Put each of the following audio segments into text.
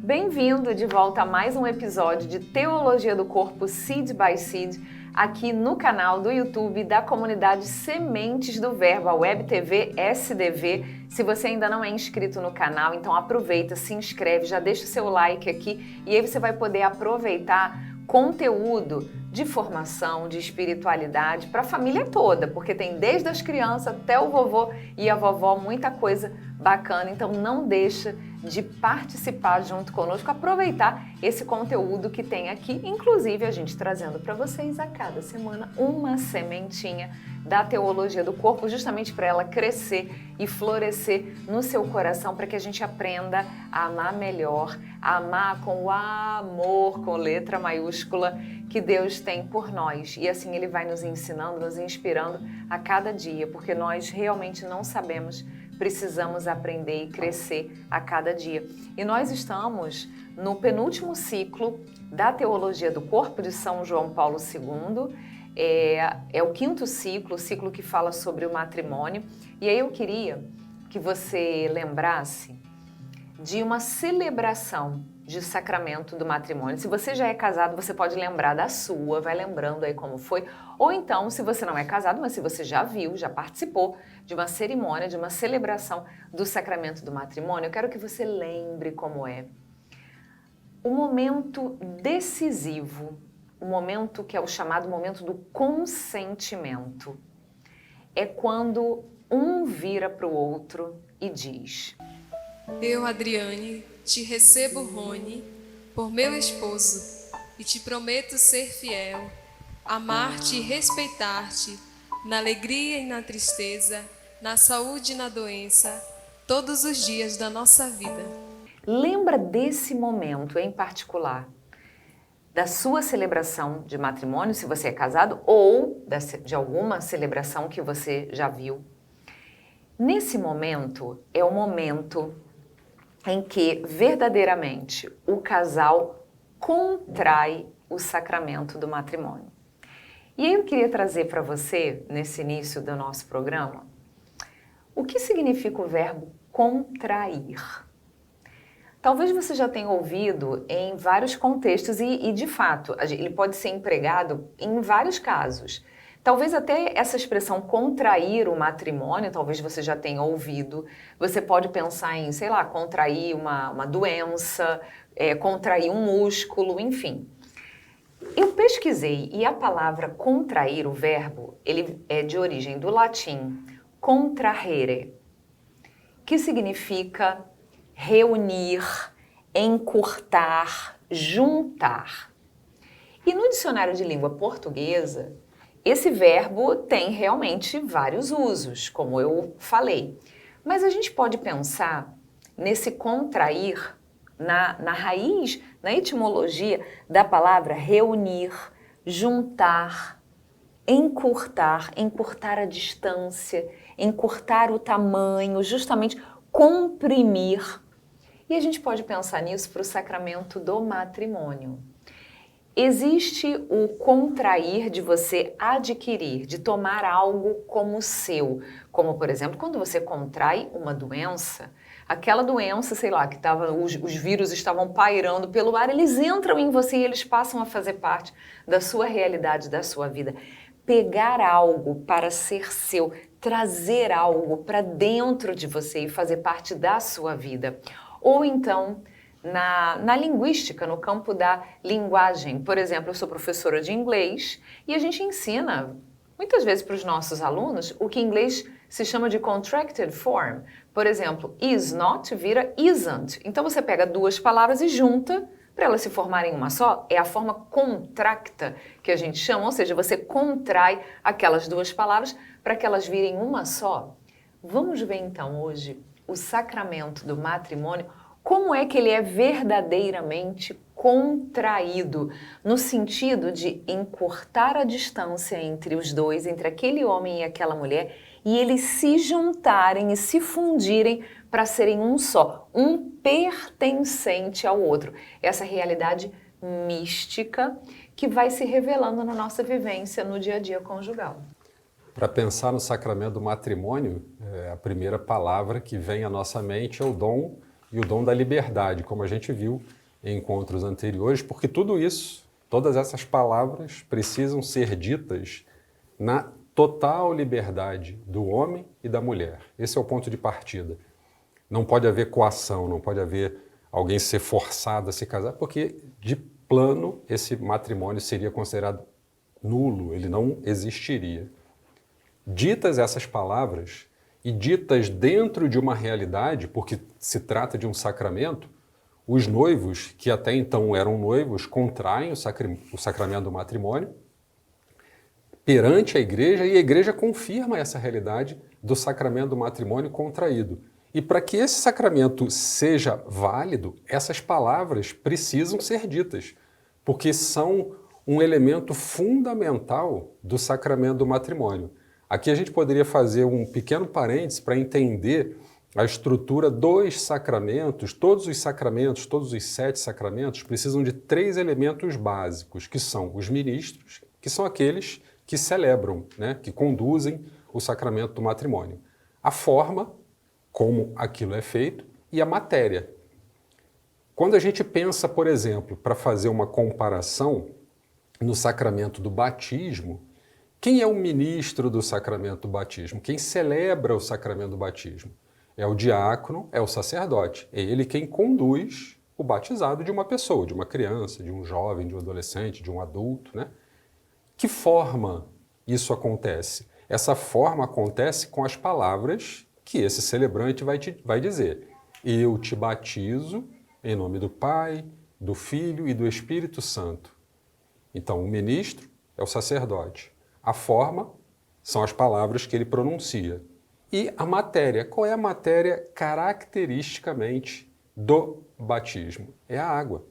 Bem-vindo de volta a mais um episódio de Teologia do Corpo Seed by Seed, aqui no canal do YouTube da comunidade Sementes do Verbo, a Web TV SDV. Se você ainda não é inscrito no canal, então aproveita, se inscreve, já deixa o seu like aqui e aí você vai poder aproveitar conteúdo de formação, de espiritualidade para a família toda, porque tem desde as crianças até o vovô e a vovó, muita coisa bacana, então não deixa de participar junto conosco, aproveitar esse conteúdo que tem aqui, inclusive a gente trazendo para vocês a cada semana uma sementinha da teologia do corpo, justamente para ela crescer e florescer no seu coração, para que a gente aprenda a amar melhor, a amar com o amor, com letra maiúscula, que Deus tem por nós. E assim Ele vai nos ensinando, nos inspirando a cada dia, porque nós realmente não sabemos, precisamos aprender e crescer a cada dia. E nós estamos no penúltimo ciclo da Teologia do Corpo de São João Paulo II. É o quinto ciclo, o ciclo que fala sobre o matrimônio. E aí eu queria que você lembrasse de uma celebração de sacramento do matrimônio. Se você já é casado, você pode lembrar da sua, vai lembrando aí como foi. Ou então, se você não é casado, mas se você já viu, já participou de uma cerimônia, de uma celebração do sacramento do matrimônio, eu quero que você lembre como é. O momento decisivo, o momento que é o chamado momento do consentimento, é quando um vira para o outro e diz: Eu, Adriane, te recebo, Rony, por meu esposo, e te prometo ser fiel, amar-te e respeitar-te, na alegria e na tristeza, na saúde e na doença, todos os dias da nossa vida. Lembra desse momento em particular, da sua celebração de matrimônio, se você é casado, ou de alguma celebração que você já viu. Nesse momento, é o momento em que verdadeiramente o casal contrai o sacramento do matrimônio. E aí eu queria trazer para você, nesse início do nosso programa, o que significa o verbo contrair. Talvez você já tenha ouvido em vários contextos e de fato, ele pode ser empregado em vários casos. Talvez até essa expressão contrair o matrimônio, talvez você já tenha ouvido. Você pode pensar em, sei lá, contrair uma doença, contrair um músculo, enfim. Eu pesquisei e a palavra contrair, o verbo, ele é de origem do latim contrahere, que significa reunir, encurtar, juntar. E no dicionário de língua portuguesa, esse verbo tem realmente vários usos, como eu falei. Mas a gente pode pensar nesse contrair, na raiz, na etimologia da palavra reunir, juntar, encurtar a distância, encurtar o tamanho, justamente comprimir. E a gente pode pensar nisso para o sacramento do matrimônio. Existe o contrair de você adquirir, de tomar algo como seu. Como, por exemplo, quando você contrai uma doença, aquela doença, sei lá, que os vírus estavam pairando pelo ar, eles entram em você e eles passam a fazer parte da sua realidade, da sua vida. Pegar algo para ser seu, trazer algo para dentro de você e fazer parte da sua vida. Ou então, na linguística, no campo da linguagem. Por exemplo, eu sou professora de inglês e a gente ensina, muitas vezes para os nossos alunos, o que em inglês se chama de contracted form. Por exemplo, is not vira isn't. Então você pega duas palavras e junta para elas se formarem uma só. É a forma contracta que a gente chama, ou seja, você contrai aquelas duas palavras para que elas virem uma só. Vamos ver então hoje o sacramento do matrimônio. Como é que ele é verdadeiramente contraído, no sentido de encurtar a distância entre os dois, entre aquele homem e aquela mulher, e eles se juntarem e se fundirem para serem um só, um pertencente ao outro. Essa realidade mística que vai se revelando na nossa vivência no dia a dia conjugal. Para pensar no sacramento do matrimônio, a primeira palavra que vem à nossa mente é o dom e o dom da liberdade, como a gente viu em encontros anteriores, porque tudo isso, todas essas palavras precisam ser ditas na total liberdade do homem e da mulher. Esse é o ponto de partida. Não pode haver coação, não pode haver alguém ser forçado a se casar, porque de plano esse matrimônio seria considerado nulo, ele não existiria. Ditas essas palavras e ditas dentro de uma realidade, porque se trata de um sacramento, os noivos, que até então eram noivos, contraem o sacramento do matrimônio perante a igreja, e a igreja confirma essa realidade do sacramento do matrimônio contraído. E para que esse sacramento seja válido, essas palavras precisam ser ditas, porque são um elemento fundamental do sacramento do matrimônio. Aqui a gente poderia fazer um pequeno parênteses para entender a estrutura dos sacramentos. Todos os sacramentos, todos os 7 sacramentos, precisam de 3 elementos básicos, que são os ministros, que são aqueles que celebram, né, que conduzem o sacramento do matrimônio. A forma, como aquilo é feito, e a matéria. Quando a gente pensa, por exemplo, para fazer uma comparação no sacramento do batismo, quem é o ministro do sacramento do batismo? Quem celebra o sacramento do batismo? É o diácono, é o sacerdote. É ele quem conduz o batizado de uma pessoa, de uma criança, de um jovem, de um adolescente, de um adulto, né? Que forma isso acontece? Essa forma acontece com as palavras que esse celebrante vai dizer. Eu te batizo em nome do Pai, do Filho e do Espírito Santo. Então, o ministro é o sacerdote. A forma são as palavras que ele pronuncia. E a matéria, qual é a matéria caracteristicamente do batismo? É a água.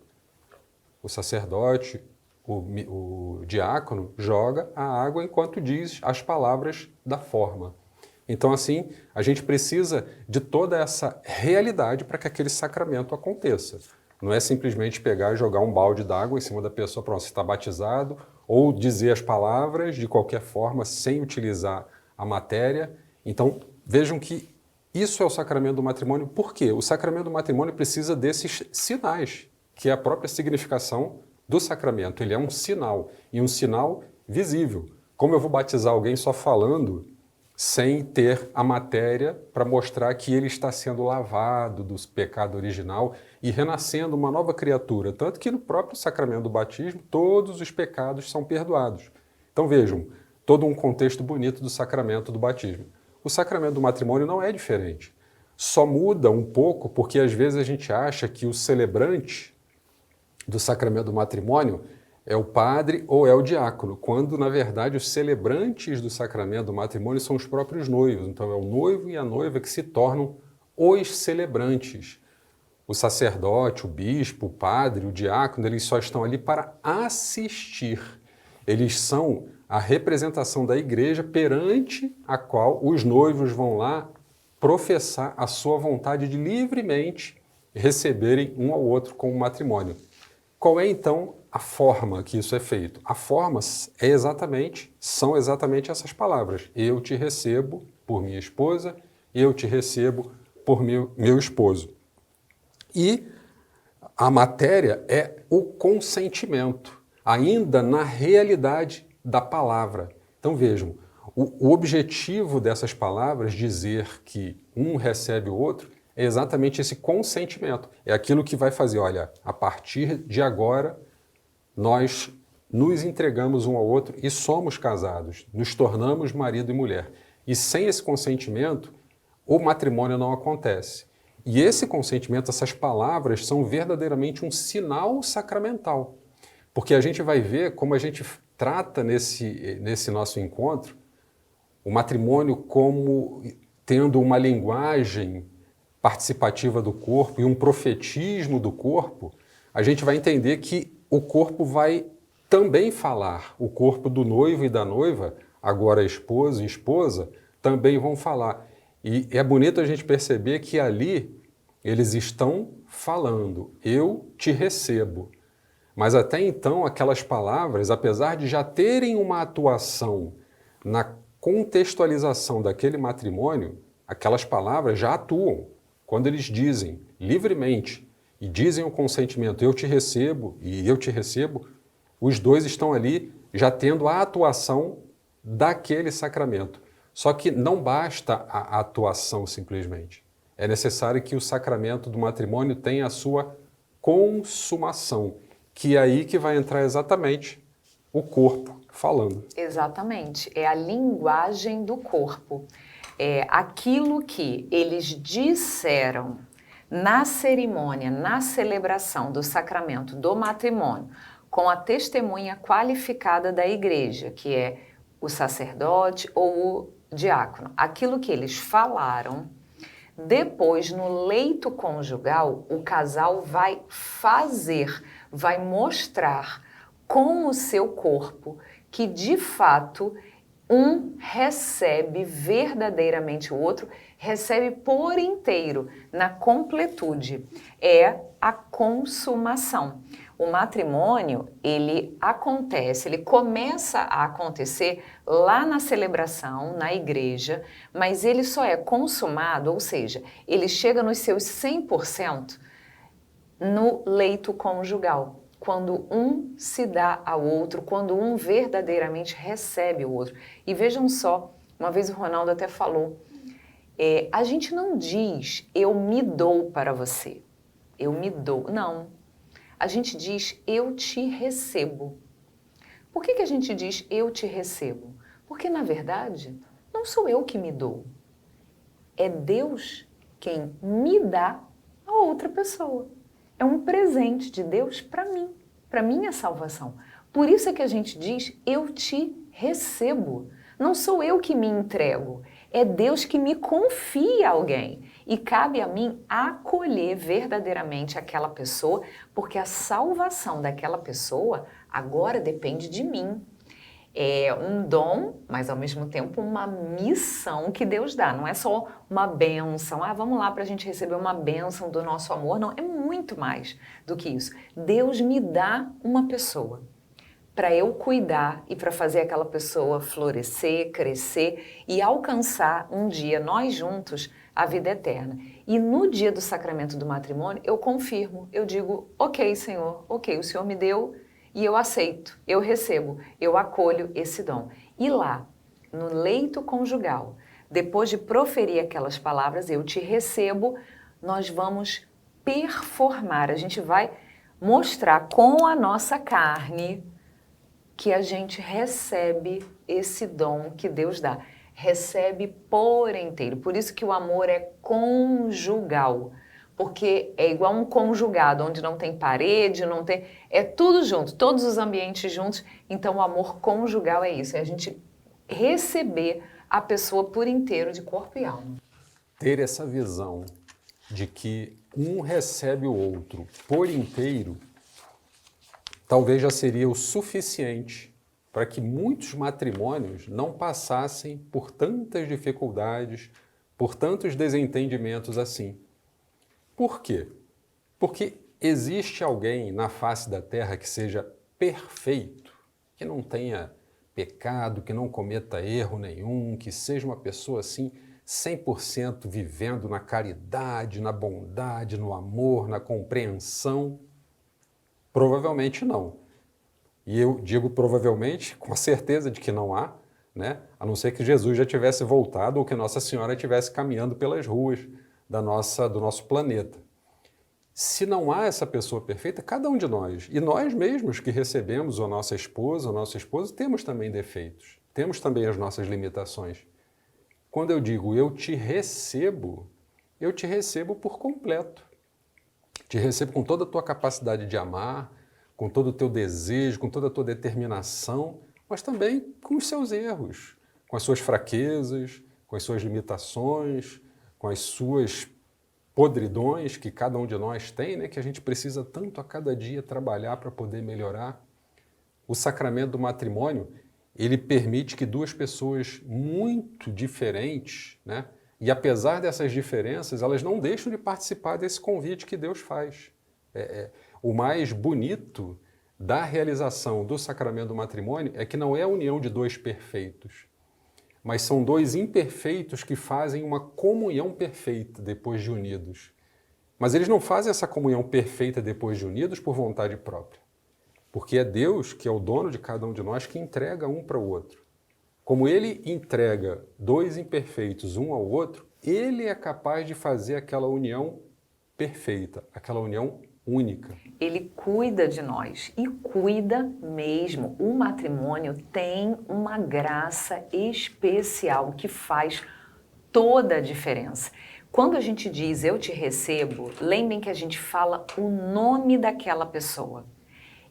O sacerdote, o diácono, joga a água enquanto diz as palavras da forma. Então, assim, a gente precisa de toda essa realidade para que aquele sacramento aconteça. Não é simplesmente pegar e jogar um balde d'água em cima da pessoa, pronto, você está batizado, ou dizer as palavras de qualquer forma, sem utilizar a matéria. Então, vejam que isso é o sacramento do matrimônio. Por quê? O sacramento do matrimônio precisa desses sinais, que é a própria significação do sacramento. Ele é um sinal, e um sinal visível. Como eu vou batizar alguém só falando, sem ter a matéria para mostrar que ele está sendo lavado do pecado original e renascendo uma nova criatura. Tanto que no próprio sacramento do batismo, todos os pecados são perdoados. Então vejam, todo um contexto bonito do sacramento do batismo. O sacramento do matrimônio não é diferente. Só muda um pouco porque às vezes a gente acha que o celebrante do sacramento do matrimônio é o padre ou é o diácono, quando, na verdade, os celebrantes do sacramento do matrimônio são os próprios noivos. Então, é o noivo e a noiva que se tornam os celebrantes. O sacerdote, o bispo, o padre, o diácono, eles só estão ali para assistir. Eles são a representação da igreja perante a qual os noivos vão lá professar a sua vontade de livremente receberem um ao outro como matrimônio. Qual é, então, a forma que isso é feito? A forma são exatamente essas palavras. Eu te recebo por minha esposa, eu te recebo por meu esposo. E a matéria é o consentimento, ainda na realidade da palavra. Então vejam, o objetivo dessas palavras, dizer que um recebe o outro, é exatamente esse consentimento. É aquilo que vai fazer, olha, a partir de agora, nós nos entregamos um ao outro e somos casados, nos tornamos marido e mulher. E sem esse consentimento, o matrimônio não acontece. E esse consentimento, essas palavras, são verdadeiramente um sinal sacramental. Porque a gente vai ver como a gente trata nesse nosso encontro o matrimônio como tendo uma linguagem participativa do corpo e um profetismo do corpo. A gente vai entender que o corpo vai também falar. O corpo do noivo e da noiva, agora esposo e esposa, também vão falar. E é bonito a gente perceber que ali eles estão falando. Eu te recebo. Mas até então aquelas palavras, apesar de já terem uma atuação na contextualização daquele matrimônio, aquelas palavras já atuam. Quando eles dizem, livremente e dizem o consentimento, eu te recebo e eu te recebo, os dois estão ali já tendo a atuação daquele sacramento. Só que não basta a atuação simplesmente. É necessário que o sacramento do matrimônio tenha a sua consumação, que é aí que vai entrar exatamente o corpo falando. Exatamente, é a linguagem do corpo. É aquilo que eles disseram na cerimônia, na celebração do sacramento do matrimônio, com a testemunha qualificada da igreja, que é o sacerdote ou o diácono. Aquilo que eles falaram, depois no leito conjugal, o casal vai fazer, vai mostrar com o seu corpo que de fato um recebe verdadeiramente o outro, recebe por inteiro, na completude. É a consumação. O matrimônio, ele acontece, ele começa a acontecer lá na celebração, na igreja, mas ele só é consumado, ou seja, ele chega nos seus 100% no leito conjugal. Quando um se dá ao outro, quando um verdadeiramente recebe o outro. E vejam só, uma vez o Ronaldo até falou, a gente não diz eu me dou para você, eu me dou, não. A gente diz eu te recebo. Por que a gente diz eu te recebo? Porque na verdade não sou eu que me dou, é Deus quem me dá a outra pessoa. É um presente de Deus para minha salvação. Por isso é que a gente diz, eu te recebo. Não sou eu que me entrego, é Deus que me confia a alguém. E cabe a mim acolher verdadeiramente aquela pessoa, porque a salvação daquela pessoa agora depende de mim. É um dom, mas ao mesmo tempo uma missão que Deus dá. Não é só uma bênção, vamos lá para a gente receber uma bênção do nosso amor. Não, é muito mais do que isso. Deus me dá uma pessoa para eu cuidar e para fazer aquela pessoa florescer, crescer e alcançar um dia, nós juntos, a vida eterna. E no dia do sacramento do matrimônio, eu confirmo, eu digo, ok, Senhor, ok, o Senhor me deu, e eu aceito, eu recebo, eu acolho esse dom. E lá, no leito conjugal, depois de proferir aquelas palavras, eu te recebo, nós vamos performar, a gente vai mostrar com a nossa carne que a gente recebe esse dom que Deus dá. Recebe por inteiro. Por isso que o amor é conjugal. Porque é igual um conjugado, onde não tem parede, não tem... É tudo junto, todos os ambientes juntos. Então, o amor conjugal é isso, é a gente receber a pessoa por inteiro, de corpo e alma. Ter essa visão de que um recebe o outro por inteiro, talvez já seria o suficiente para que muitos matrimônios não passassem por tantas dificuldades, por tantos desentendimentos assim. Por quê? Porque existe alguém na face da terra que seja perfeito, que não tenha pecado, que não cometa erro nenhum, que seja uma pessoa assim 100% vivendo na caridade, na bondade, no amor, na compreensão? Provavelmente não. E eu digo provavelmente com a certeza de que não há, né? A não ser que Jesus já tivesse voltado ou que Nossa Senhora estivesse caminhando pelas ruas do nosso planeta. Se não há essa pessoa perfeita, cada um de nós, e nós mesmos que recebemos a nossa esposa, o nosso esposo, temos também defeitos, temos também as nossas limitações. Quando eu digo eu te recebo por completo. Te recebo com toda a tua capacidade de amar, com todo o teu desejo, com toda a tua determinação, mas também com os seus erros, com as suas fraquezas, com as suas limitações, com as suas podridões que cada um de nós tem, né, que a gente precisa tanto a cada dia trabalhar para poder melhorar. O sacramento do matrimônio, ele permite que duas pessoas muito diferentes, né, e apesar dessas diferenças, elas não deixam de participar desse convite que Deus faz. O mais bonito da realização do sacramento do matrimônio é que não é a união de dois perfeitos, mas são dois imperfeitos que fazem uma comunhão perfeita depois de unidos. Mas eles não fazem essa comunhão perfeita depois de unidos por vontade própria. Porque é Deus, que é o dono de cada um de nós, que entrega um para o outro. Como ele entrega dois imperfeitos um ao outro, ele é capaz de fazer aquela união perfeita, aquela união única. Ele cuida de nós e cuida mesmo. O matrimônio tem uma graça especial que faz toda a diferença. Quando a gente diz eu te recebo, lembrem que a gente fala o nome daquela pessoa.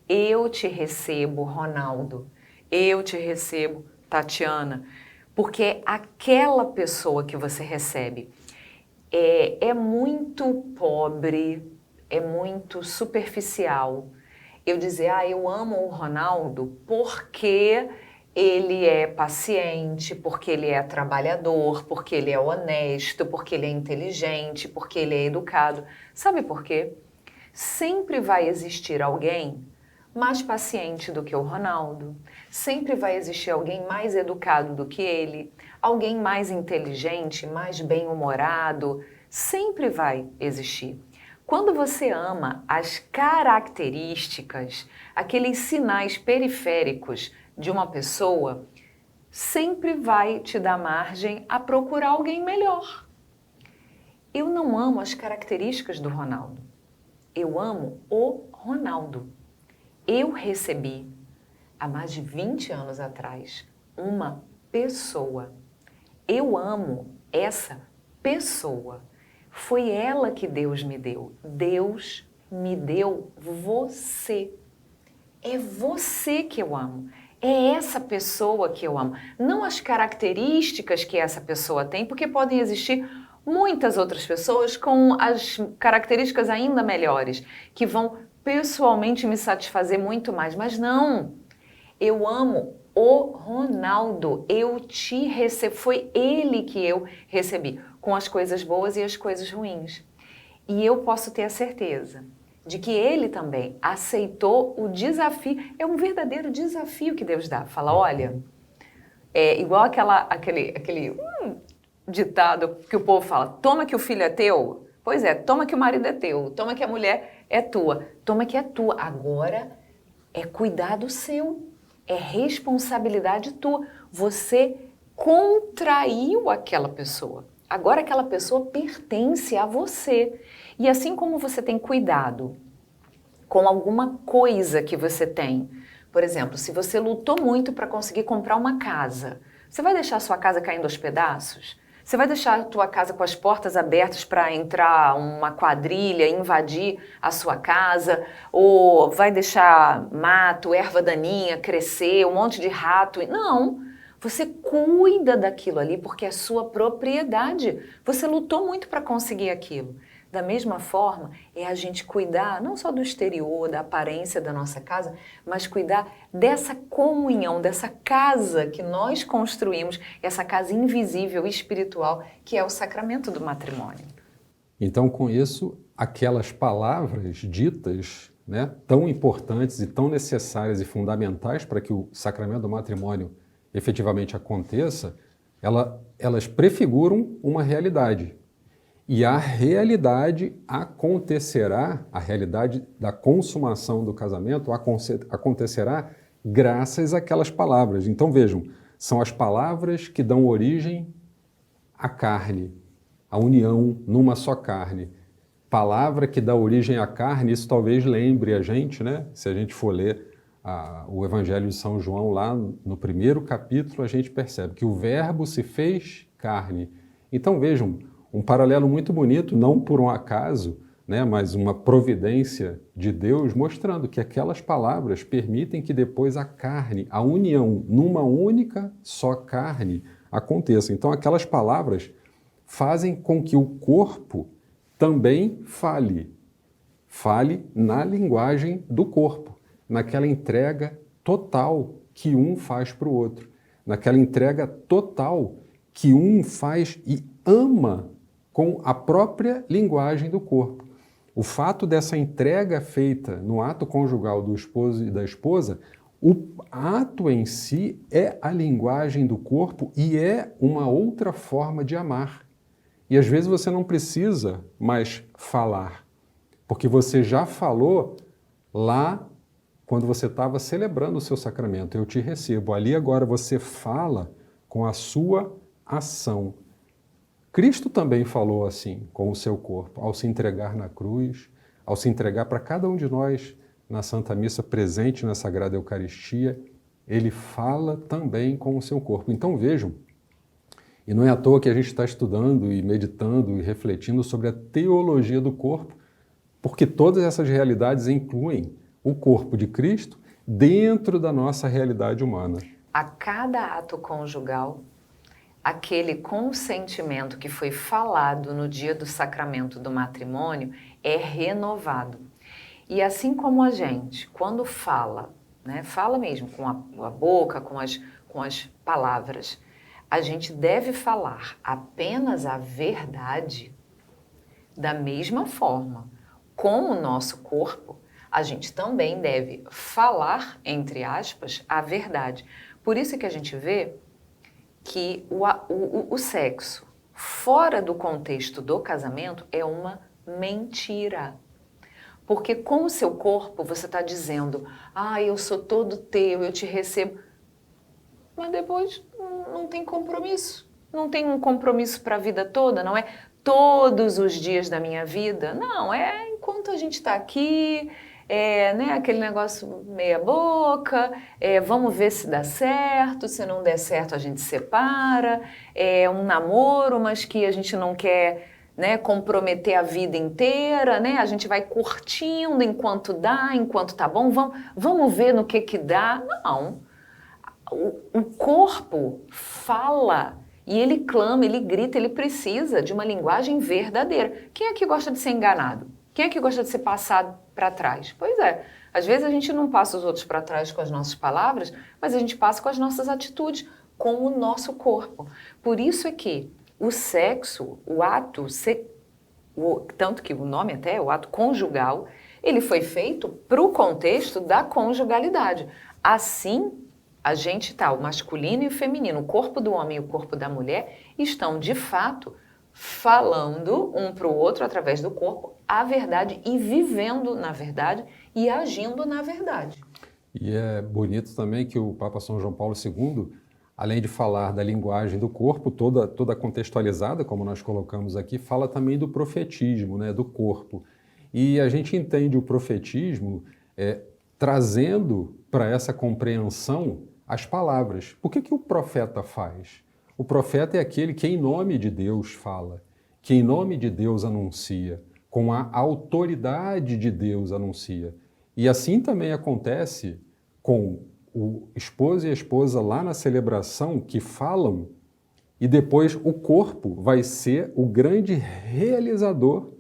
Eu te recebo, Ronaldo. Eu te recebo, Tatiana. Porque é aquela pessoa que você recebe é muito pobre, é muito superficial. Eu dizer, eu amo o Ronaldo porque ele é paciente, porque ele é trabalhador, porque ele é honesto, porque ele é inteligente, porque ele é educado. Sabe por quê? Sempre vai existir alguém mais paciente do que o Ronaldo, sempre vai existir alguém mais educado do que ele, alguém mais inteligente, mais bem-humorado, sempre vai existir. Quando você ama as características, aqueles sinais periféricos de uma pessoa, sempre vai te dar margem a procurar alguém melhor. Eu não amo as características do Ronaldo, eu amo o Ronaldo. Eu recebi, há mais de 20 anos atrás, uma pessoa. Eu amo essa pessoa. Foi ela que Deus me deu. Deus me deu você. É você que eu amo. É essa pessoa que eu amo. Não as características que essa pessoa tem, porque podem existir muitas outras pessoas com as características ainda melhores, que vão pessoalmente me satisfazer muito mais, mas não, eu amo o Ronaldo, eu te recebo, foi ele que eu recebi, com as coisas boas e as coisas ruins. E eu posso ter a certeza de que ele também aceitou o desafio, é um verdadeiro desafio que Deus dá. Fala, olha, é igual aquele ditado que o povo fala, toma que o filho é teu. Pois é, toma que o marido é teu, toma que a mulher é tua, toma que é tua. Agora é cuidado seu, é responsabilidade tua. Você contraiu aquela pessoa. Agora aquela pessoa pertence a você. E assim como você tem cuidado com alguma coisa que você tem, por exemplo, se você lutou muito para conseguir comprar uma casa, você vai deixar a sua casa caindo aos pedaços? Você vai deixar a tua casa com as portas abertas para entrar uma quadrilha, invadir a sua casa? Ou vai deixar mato, erva daninha crescer, um monte de rato? Não, você cuida daquilo ali porque é sua propriedade. Você lutou muito para conseguir aquilo. Da mesma forma, é a gente cuidar não só do exterior, da aparência da nossa casa, mas cuidar dessa comunhão, dessa casa que nós construímos, essa casa invisível e espiritual, que é o sacramento do matrimônio. Então, com isso, aquelas palavras ditas, né, tão importantes e tão necessárias e fundamentais para que o sacramento do matrimônio efetivamente aconteça, elas prefiguram uma realidade. E a realidade acontecerá, a realidade da consumação do casamento acontecerá graças àquelas palavras. Então vejam, são as palavras que dão origem à carne, à união numa só carne. Palavra que dá origem à carne, isso talvez lembre a gente, né? Se a gente for ler o Evangelho de São João, lá no primeiro capítulo, a gente percebe que o Verbo se fez carne. Então vejam, um paralelo muito bonito, não por um acaso, né, mas uma providência de Deus, mostrando que aquelas palavras permitem que depois a carne, a união numa única só carne aconteça. Então aquelas palavras fazem com que o corpo também fale na linguagem do corpo, naquela entrega total que um faz para o outro, naquela entrega total que um faz e ama com a própria linguagem do corpo. O fato dessa entrega feita no ato conjugal do esposo e da esposa, o ato em si é a linguagem do corpo e é uma outra forma de amar. E às vezes você não precisa mais falar, porque você já falou lá quando você estava celebrando o seu sacramento. Eu te recebo. Ali agora você fala com a sua ação. Cristo também falou assim com o seu corpo, ao se entregar na cruz, ao se entregar para cada um de nós na Santa Missa presente na Sagrada Eucaristia, ele fala também com o seu corpo. Então vejam, e não é à toa que a gente está estudando e meditando e refletindo sobre a teologia do corpo, porque todas essas realidades incluem o corpo de Cristo dentro da nossa realidade humana. A cada ato conjugal, aquele consentimento que foi falado no dia do sacramento do matrimônio é renovado. E assim como a gente, quando fala, né, fala mesmo com a boca, com as palavras, a gente deve falar apenas a verdade. Da mesma forma, com o nosso corpo, a gente também deve falar, entre aspas, a verdade. Por isso que a gente vê que o sexo fora do contexto do casamento é uma mentira. Porque com o seu corpo você está dizendo, eu sou todo teu, eu te recebo. Mas depois não tem compromisso. Não tem um compromisso para a vida toda, não é todos os dias da minha vida. Não, é enquanto a gente está aqui, né, aquele negócio meia boca, vamos ver se dá certo, se não der certo a gente separa, é um namoro, mas que a gente não quer, né, comprometer a vida inteira, né, a gente vai curtindo enquanto dá, enquanto tá bom, vamos ver no que dá. Não, o corpo fala e ele clama, ele grita, ele precisa de uma linguagem verdadeira. Quem é que gosta de ser enganado? Quem é que gosta de ser passado para trás? Pois é, às vezes a gente não passa os outros para trás com as nossas palavras, mas a gente passa com as nossas atitudes, com o nosso corpo. Por isso é que o sexo, o ato, tanto que o nome até é o ato conjugal, ele foi feito para o contexto da conjugalidade. Assim, a gente está, o masculino e o feminino, o corpo do homem e o corpo da mulher, estão de fato falando um para o outro através do corpo a verdade e vivendo na verdade e agindo na verdade. E é bonito também que o Papa São João Paulo II, além de falar da linguagem do corpo, toda contextualizada, como nós colocamos aqui, fala também do profetismo, né, do corpo. E a gente entende o profetismo trazendo para essa compreensão as palavras. Por que o profeta faz? O profeta é aquele que em nome de Deus fala, que em nome de Deus anuncia, com a autoridade de Deus anuncia. E assim também acontece com o esposo e a esposa lá na celebração que falam, e depois o corpo vai ser o grande realizador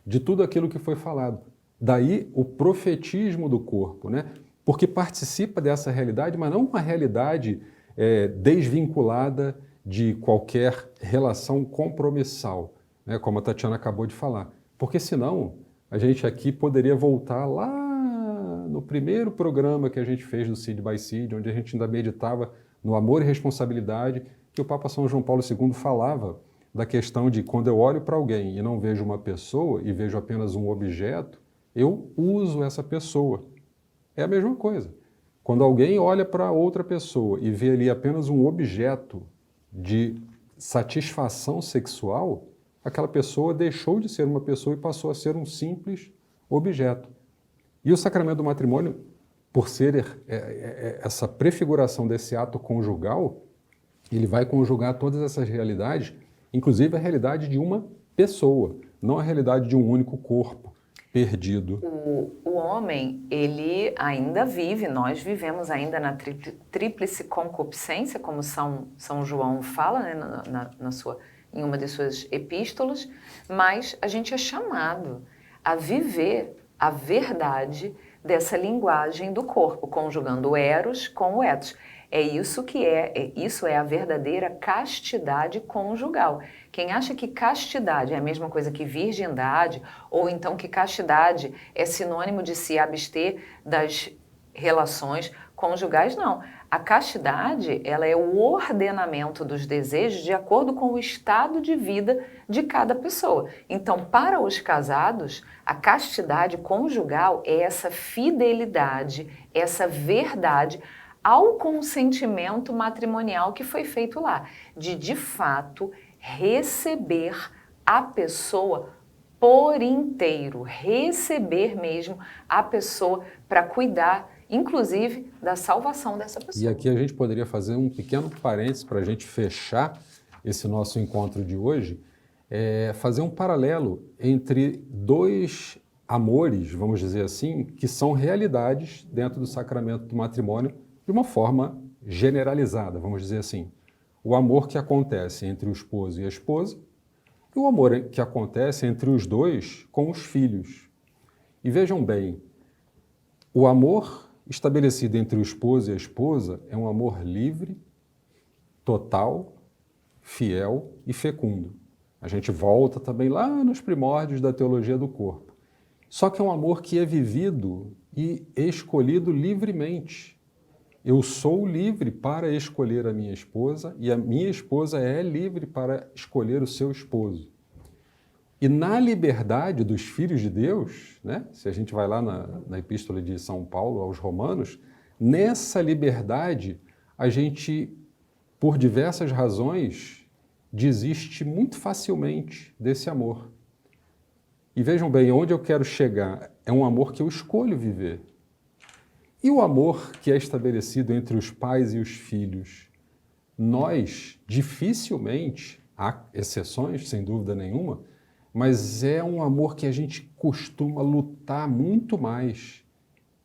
de tudo aquilo que foi falado. Daí o profetismo do corpo, né? Porque participa dessa realidade, mas não uma realidade desvinculada de qualquer relação compromissal, né? Como a Tatiana acabou de falar. Porque senão a gente aqui poderia voltar lá no primeiro programa que a gente fez do Seed by Seed, onde a gente ainda meditava no amor e responsabilidade, que o Papa São João Paulo II falava da questão de quando eu olho para alguém e não vejo uma pessoa e vejo apenas um objeto, eu uso essa pessoa. É a mesma coisa. Quando alguém olha para outra pessoa e vê ali apenas um objeto de satisfação sexual, aquela pessoa deixou de ser uma pessoa e passou a ser um simples objeto. E o sacramento do matrimônio, por ser essa prefiguração desse ato conjugal, ele vai conjugar todas essas realidades, inclusive a realidade de uma pessoa, não a realidade de um único corpo perdido. O homem, ele ainda vive, nós vivemos ainda na tríplice concupiscência, como São João fala, né, em uma de suas epístolas, mas a gente é chamado a viver a verdade dessa linguagem do corpo, conjugando o eros com o ethos. Isso é a verdadeira castidade conjugal. Quem acha que castidade é a mesma coisa que virgindade, ou então que castidade é sinônimo de se abster das relações conjugais, não. A castidade, ela é o ordenamento dos desejos de acordo com o estado de vida de cada pessoa. Então, para os casados, a castidade conjugal é essa fidelidade, essa verdade ao consentimento matrimonial que foi feito lá, de fato, receber a pessoa por inteiro, receber mesmo a pessoa para cuidar, inclusive, da salvação dessa pessoa. E aqui a gente poderia fazer um pequeno parênteses para a gente fechar esse nosso encontro de hoje, fazer um paralelo entre dois amores, vamos dizer assim, que são realidades dentro do sacramento do matrimônio de uma forma generalizada, vamos dizer assim. O amor que acontece entre o esposo e a esposa e o amor que acontece entre os dois com os filhos. E vejam bem, o amor estabelecido entre o esposo e a esposa é um amor livre, total, fiel e fecundo. A gente volta também lá nos primórdios da teologia do corpo. Só que é um amor que é vivido e escolhido livremente. Eu sou livre para escolher a minha esposa e a minha esposa é livre para escolher o seu esposo. E na liberdade dos filhos de Deus, né, se a gente vai lá na Epístola de São Paulo aos Romanos, nessa liberdade a gente, por diversas razões, desiste muito facilmente desse amor. E vejam bem, onde eu quero chegar é um amor que eu escolho viver. E o amor que é estabelecido entre os pais e os filhos? Nós, dificilmente, há exceções, sem dúvida nenhuma, mas é um amor que a gente costuma lutar muito mais,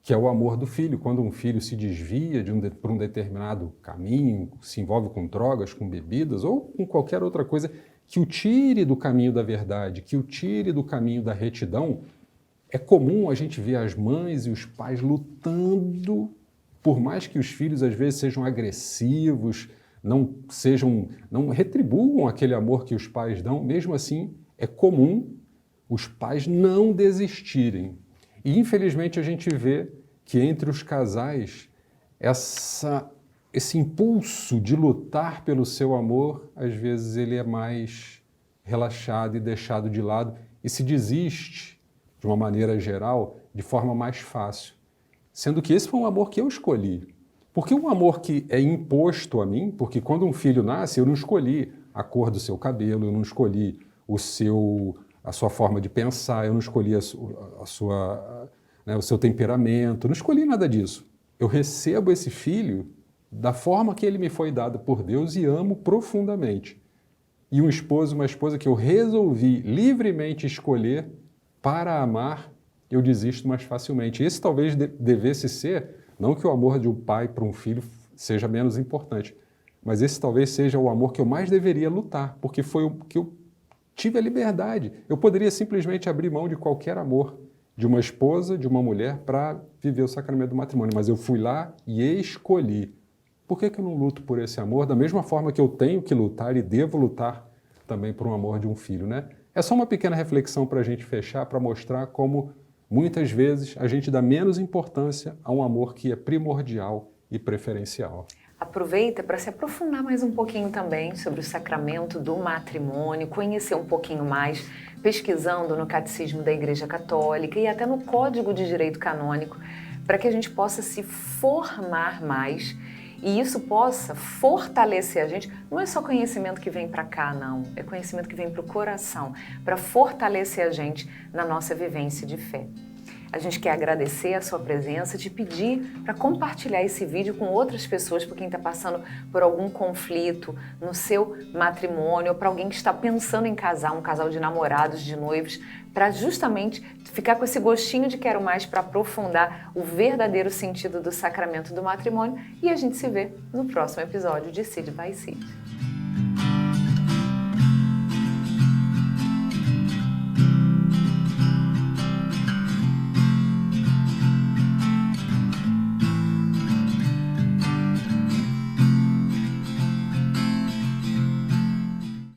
que é o amor do filho. Quando um filho se desvia por um determinado caminho, se envolve com drogas, com bebidas ou com qualquer outra coisa que o tire do caminho da verdade, que o tire do caminho da retidão, é comum a gente ver as mães e os pais lutando, por mais que os filhos às vezes sejam agressivos, não retribuam aquele amor que os pais dão, mesmo assim é comum os pais não desistirem. E infelizmente a gente vê que entre os casais esse impulso de lutar pelo seu amor, às vezes ele é mais relaxado e deixado de lado e se desiste de uma maneira geral, de forma mais fácil. Sendo que esse foi um amor que eu escolhi. Porque um amor que é imposto a mim, porque quando um filho nasce, eu não escolhi a cor do seu cabelo, eu não escolhi a sua forma de pensar, eu não escolhi o seu temperamento, eu não escolhi nada disso. Eu recebo esse filho da forma que ele me foi dado por Deus e amo profundamente. E um esposo, uma esposa que eu resolvi livremente escolher para amar, eu desisto mais facilmente. Esse talvez devesse ser, não que o amor de um pai para um filho seja menos importante, mas esse talvez seja o amor que eu mais deveria lutar, porque foi o que eu tive a liberdade. Eu poderia simplesmente abrir mão de qualquer amor de uma esposa, de uma mulher, para viver o sacramento do matrimônio, mas eu fui lá e escolhi. Por que eu não luto por esse amor? Da mesma forma que eu tenho que lutar e devo lutar também por um amor de um filho, né? É só uma pequena reflexão para a gente fechar, para mostrar como muitas vezes a gente dá menos importância a um amor que é primordial e preferencial. Aproveita para se aprofundar mais um pouquinho também sobre o sacramento do matrimônio, conhecer um pouquinho mais, pesquisando no Catecismo da Igreja Católica e até no Código de Direito Canônico, para que a gente possa se formar mais e isso possa fortalecer a gente. Não é só conhecimento que vem para cá, não. É conhecimento que vem para o coração, para fortalecer a gente na nossa vivência de fé. A gente quer agradecer a sua presença, te pedir para compartilhar esse vídeo com outras pessoas, por quem está passando por algum conflito no seu matrimônio, ou para alguém que está pensando em casar, um casal de namorados, de noivos, para justamente ficar com esse gostinho de quero mais, para aprofundar o verdadeiro sentido do sacramento do matrimônio. E a gente se vê no próximo episódio de Seed by Seed.